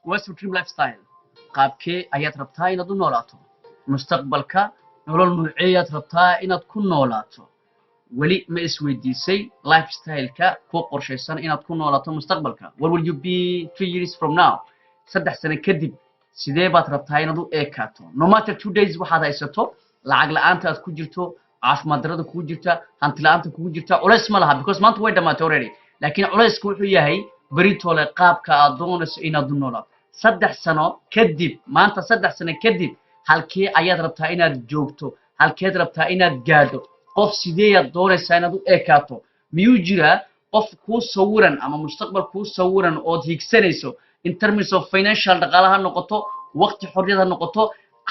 what's your dream lifestyle qaabkee ayaad rabtaa inaad u noolaato mustaqbalka nolol nuuceeyaad rabtaa inaad ku noolaato weli ma isweydiisay lifestyle-ka ku qorshaysan inaad ku noolaato mustaqbalka what will you be 2 years from now 3 sano kadib sidee baad rabtaa inaad u eekaato no matter 2 days waxaad haysato lacag la'aanta aad ku jirto caafimaad darrada kugu jirta hanti la'aanta kugu jirta culays ma laha because maanta way dhamaatay already laakiin culaysku wuxuu yahay beritoole qaabka aad doonayso inaad u noolaato 3 sano kadib maanta 3 sano kadib halkee ayaad rabtaa inaad joogto halkeed rabtaa inaad gaadho qof sidee aad doonaysaa inaad u eekaato miyuu jiraa qof kuu sawiran ama mustaqbal kuu sawiran ood higsanayso in terms of financial dhaqaalaha noqoto waqti xorriyada noqoto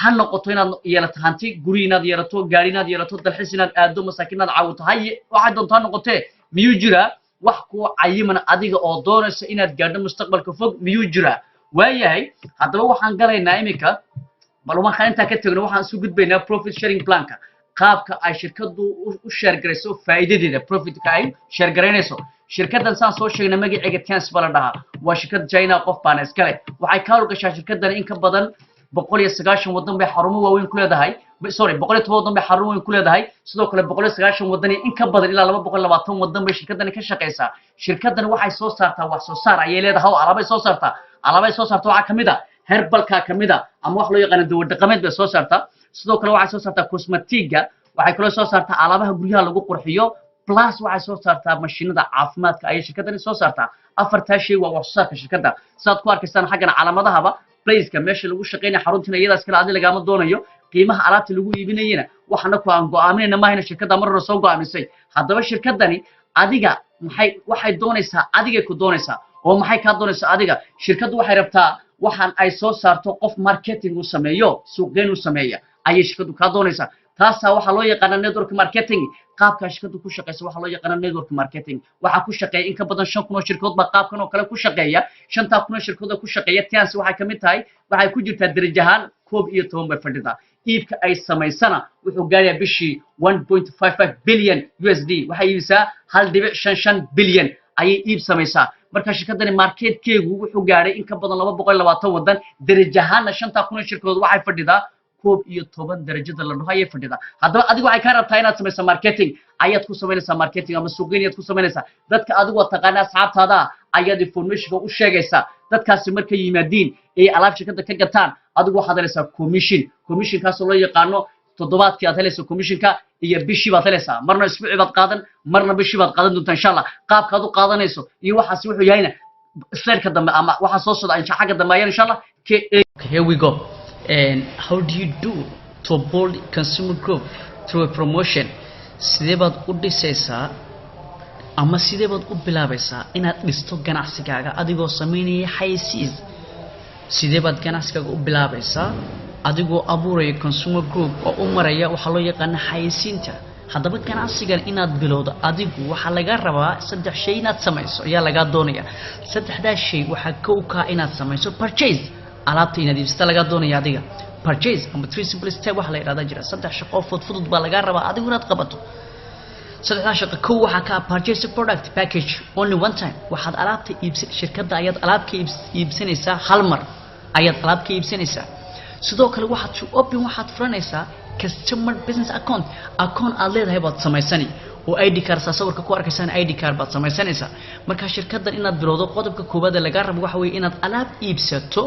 ha noqoto inaad yeelato hanti guri inaad yeelato gaari inaad yeelato dalxiis inaad aado masaakiin inaad caawito haye waxaad doontaa noqotee miyuu jiraa wax kuu cayiman adiga oo doonaysa inaad gaadho mustaqbalka fog miyuu jiraa waayahay haddaba waxaan galaynaa iminka bal waxaan intaa ka tagno waxaan isu gudbaynaa profit sharing planka qaabka ay shirkadu u share garayso faa'iidadeeda profitka ay share garaynayso shirkadan saan soo sheegnay magaceega Tans bala dhaha waa shirkad China qof baan iskale waxay ka howlgashaa shirkadan in ka badan 190 wadan bay xarumo waaweyn ku leedahay sorry 110 wadan bay xarumo waaweyn ku leedahay sidoo kale 190 wadan in ka badan ilaa 220 wadan bay shirkadan ka shaqeysaa shirkadan waxay soo saartaa wax soo saar ay leedahay alaabay soo saartaa waxa kamid ah herbalka kamid ah ama wax loo yaqaan dawo dhaqameed bay soo saartaa sidoo kale waxay soo saartaa cosmetiga waxay kale soo saartaa alaabaha guryaha lagu qurxiyo plus waxay soo saartaa mashiinada caafimaadka ay shirkadani soo saartaa afartaa shay waa wax soo saarka shirkadda saad ku arkaysaan xaggan calaamadahaba placeka meesha lagu shaqeynay xaruntina iyadaas kale adiga lagama doonayo qiimaha alaabta lagu iibinayna waxana ku aan go'aaminayna ma hayna shirkadda mar hore soo go'aamisay haddaba shirkadani adiga waxay doonaysaa adiga ku doonaysaa oo maxay ka doonaysaa adiga shirkaddu waxay rabtaa waxaan ay soo saarto qof marketing u sameeyo suuqgeyn u sameeya ayay shirkaddu ka doonaysaa taasa waxa loo yaqaan network marketing qaabka shirkadu ku shaqeyso waxa loo yaqaan network marketing waxa ku shaqeeya in ka badan 5,000 oo shirkadood ba qaabkan oo kale ku shaqeeya 5,000 oo shirkadood ku shaqeeya Tans waxay kamid tahay waxay ku jirtaa darajahan 11 bay fadhida iibka ay sameysana wuxuu gaarayaa bishii 1.55 billion USD waxay iibsaa 1.55 billion ayay iib sameysaa marka shirkadani marketkeegu wuxuu gaaray in ka badan 220 wadan darajahana 5,000 oo shirkadood waxay fadhidaa 11 darajada la dhahay fadhida haddaba adigu waxay ka rabtaa inaad sameyso marketing ayaad ku sameynaysaa marketing ama suuqgeyn ayaad ku sameynaysaa dadka adigu taqaana asxaabtaada ayaad information u sheegaysaa dadkaasi markay yimaadiin ee alaab shirkadda ka gataan adigu waxaad helaysaa commission kaas oo loo yaqaano toddobaadkii aad helayso commissionka iyo bishii baad helaysaa marna isbuuci baad qaadan marna bishii baad qaadan doontaa insha Allah qaabkaad u qaadanayso iyo waxaas wuxuu yahayna slide-ka dambe ama waxa soo socda xagga dambe ayaan insha Allah here we go. And how do you do to build consumer group through a promotion? Sidee baad u dhisaysaa ama sidee baad u bilaabaysaa inaad dhisto ganacsigaaga adigoo sameynaya xayeysiis sidee baad ganacsigaaga u bilaabaysaa adigoo abuuraya consumer group oo u maraya waxa loo yaqaan xayeysiinta haddaba ganacsigan inaad bilowdo adigu waxa laga rabaa 3 shay inaad samayso ayaa laga doonaya 3 shay waxa ka inaad samayso purchase alaabta inaad iibsata laga doonaya adiga purchase ama 3 simple step waxa la yiraahdaa jira 3 shaqo fudud baa laga rabaa adigu inaad qabato 3 shaqo waxa ka purchase product package only one time waxaad alaabta iibsan shirkadda ayaad alaabka iibsanaysaa hal mar ayaad alaabka iibsanaysaa sidoo kale waxaad furanaysaa customer business account aad leedahay baad samaysani oo ID card sawirka ku arkaysaan ID card baad samaysanaysaa marka shirkaddan inaad bilowdo qodobka koobaad laga rabo waxa weeye inaad alaab iibsato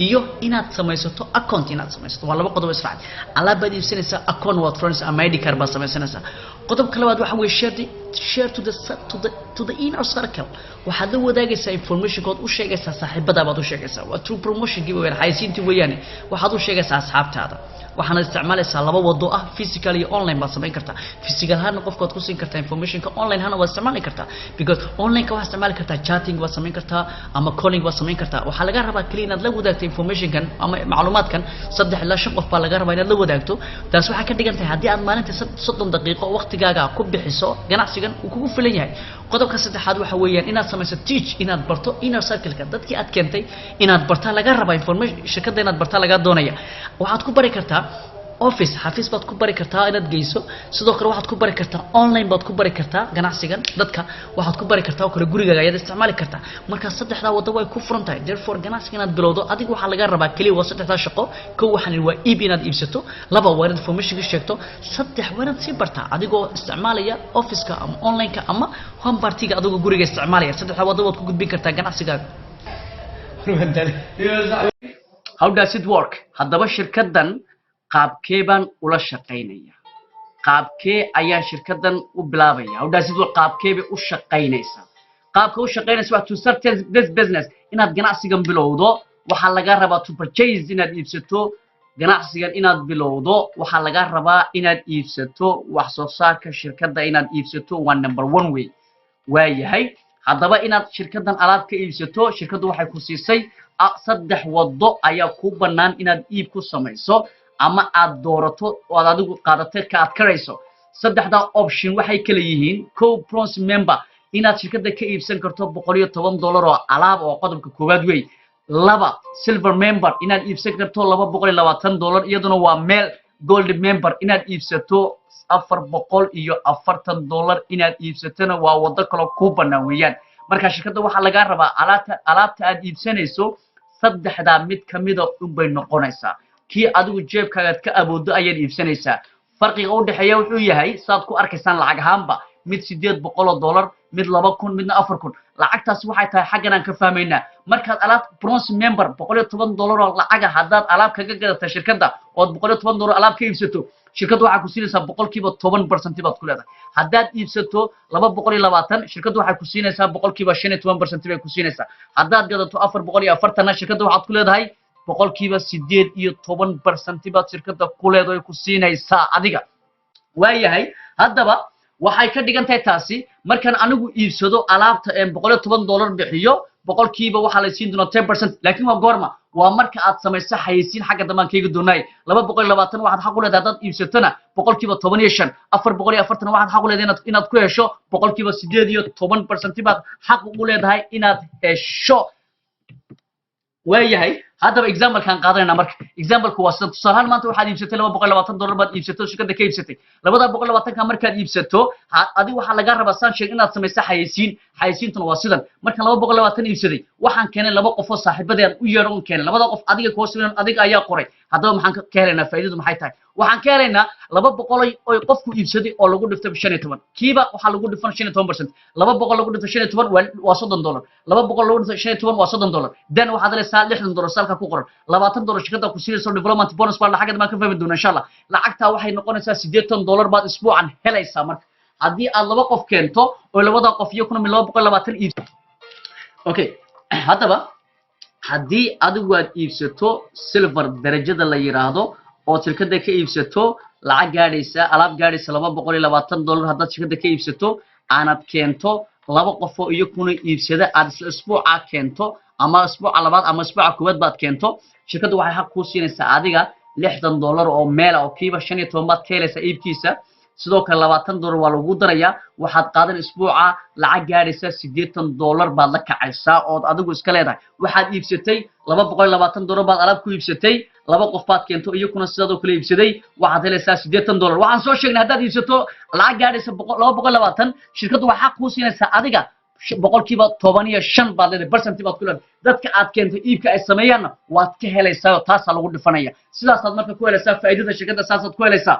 iyo inaad samaysato account inaad samaysato waa laba qodob isfaacad alaab baad iibsanaysaa account waad furanaysaa ama ID card baad samaysanaysaa qodobka labaad waxa weeye share to the inner circle waxaad la wadaagaysaa information kood u sheegaysaa saaxiibada baad u sheegaysaa waa true promotion give away xayeysiintii weeyaan waxaad u sheegaysaa asxaabtaada waxaana isticmaalaysaa laba wado ah physical iyo online baad samayn kartaa physical hana qofkood ku siin kartaa informationka online hana waad isticmaali kartaa because online ka waxaad isticmaali kartaa chatting waad samayn kartaa ama calling waad samayn kartaa waxa laga rabaa kaliya inaad la wadaagto informationkan ama macluumaadkan 3 ilaa 5 qof baa laga rabaa inaad la wadaagto taas waxa ka dhigan tahay haddii aad maalinta 30 daqiiqo waqtigaaga ku bixiso ganacsigan uu kugu filan yahay qodobka saddexaad waxa weeyaan inaad samayso teach inaad barto inner circle-ka dadkii aad keentay inaad barta laga rabaa information shirkadda inaad barta laga doonaya waxaad ku bari kartaa office xafiis baad ku bari kartaa inaad geyso sidoo kale waxaad ku bari kartaa online baad ku bari kartaa ganacsigan dadka waxaad ku bari kartaa oo kale gurigaaga ayaad isticmaali kartaa marka saddexda wado way ku furan tahay therefore ganacsigan aad bilowdo adigu waxa laga rabaa kaliya waa saddexda shaqo kow waxaan waa iib inaad iibsato laba waa inaad information ka sheegto saddex waa inaad sii bartaa adigoo isticmaalaya office-ka ama online-ka ama home party-ga adigoo guriga isticmaalaya saddexda wado waad ku gudbin kartaa ganacsigaaga how does it work haddaba shirkadan qaabkee baan ula shaqaynaya qaabkee ayaan shirkadan u bilaabaya how does it work qaabkee bay u shaqaynaysaa qaabka u shaqaynaysa waa to start this business inaad ganacsigan bilowdo waxaa laga rabaa to purchase inaad iibsato ganacsigan inaad bilowdo waxaa laga rabaa inaad iibsato wax soo saarka shirkadda inaad iibsato waa number 1 way waayahay haddaba inaad shirkadan alaab ka iibsato shirkaddu waxay ku siisay saddex wado ayaa ku bannaan inaad iib ku samayso ama aad doorato oo aad adigu qaadatay ka aad karayso saddexda option waxay kala yihiin co-bronze member inaad shirkadda ka iibsan karto $110 oo alaab oo qodobka koowaad wey laba silver member inaad iibsan karto $220 iyaduna waa meel gold member inaad iibsato $440 inaad iibsatana waa wado kale ku bannaan weeyaan marka shirkadda waxa laga rabaa alaabta aad iibsanayso saddexda mid kamida u bay noqonaysaa kii adigu jeebkaaga ka aboodo ayaad iibsanaysaa farqiga u dhaxeeya wuxuu yahay saad ku arkaysaan lacag ahaanba mid $800 mid 2000 midna 4000 lacagtaas waxay tahay xaggan aan ka fahmaynaa markaad alaab bronze member $110 oo lacag hadaad alaab kaga gadato shirkadda oo $110 alaab ka iibsato shirkaddu waxa ku siinaysaa 10% baad ku leedahay hadaad iibsato 220 shirkaddu waxa ku siinaysaa 15% bay ku siinaysaa hadaad gadato 440 shirkaddu waxa ku leedahay 18% baad shirkadda ku leedahay ku siinaysaa adiga waayahay haddaba waxay ka dhigan tahay taasi markaan anigu iibsado alaabta $110 bixiyo boqolkiiba waxa la siin doonaa 10% laakiin waa goorma waa marka aad samayso xayeysiin xagga damaankayga doonay 220 waxaad xaq u leedahay dad iibsatana boqolkiiba 15 440 waxaad xaq u leedahay inaad ku hesho boqolkiiba 18% baad xaq u leedahay inaad hesho waayahay haddaba example kan qaadanayna marka example-ku waa sida tusaale maanta waxaad iibsatay $220 baad iibsato shirkadda ka iibsatay 220 markaad iibsato adigu waxa laga rabaa saan sheeg inaad samayso xayeysiintuna waa sidan marka 220 iibsaday waxaan keenay laba qof oo saaxiibadeen u yeero oo keenay labada qof adiga ku hooseeyaan adiga ayaa qoray haddaba maxaan ka helaynaa faa'iidadu maxay tahay waxaan ka helaynaa 200 oo qofku iibsaday oo lagu dhiftay 15 kiiba waxa lagu dhifan 15% 200 lagu dhifay 15 waa $30 200 lagu dhifay 15 waa $30 dan waxaad leeyahay $60 salka ku qoran $20 shirkadda ku siinayso development bonus baa lacagta ma ka fahmi doona insha Allah lacagta waxay noqonaysaa $80 baad isbuucan helaysaa marka haddii aad laba qof keento oo labada qof iyo kuna 220 iibsato okay haddaba haddii adigu aad iibsato silver darajada la yiraahdo oo shirkadda ka iibsato lacag gaadhaysa alaab gaadhaysa $220 haddaad shirkadda ka iibsato aanad keento laba qof oo iyo kuna iibsada aad isla isbuuca keento ama isbuuca labaad ama isbuuca koowaad baad keento shirkaddu waxay xaq ku siinaysaa adiga $60 oo meel oo kiiba 15 baad ka helaysaa iibkiisa sidoo kale $20 waa lagu darayaa waxaad qaadan isbuuca lacag gaadhaysa $80 baad la kacaysaa oo adigu iska leedahay waxaad iibsatay $220 baad alaab ku iibsatay laba qof baad keento iyo kuna sidoo kale iibsaday waxaad helaysaa $80 waxaan soo sheegnay haddaad iibsato lacag gaadhaysa 220 shirkaddu waxa xaq ku siinaysaa adiga boqolkiiba 15 baad leedahay percent baad ku leedahay dadka aad keento iibka ay sameeyaan waad ka helaysaa taas lagu dhifanaya sidaas aad marka ku helaysaa faa'iidada shirkadda saasaad ku helaysaa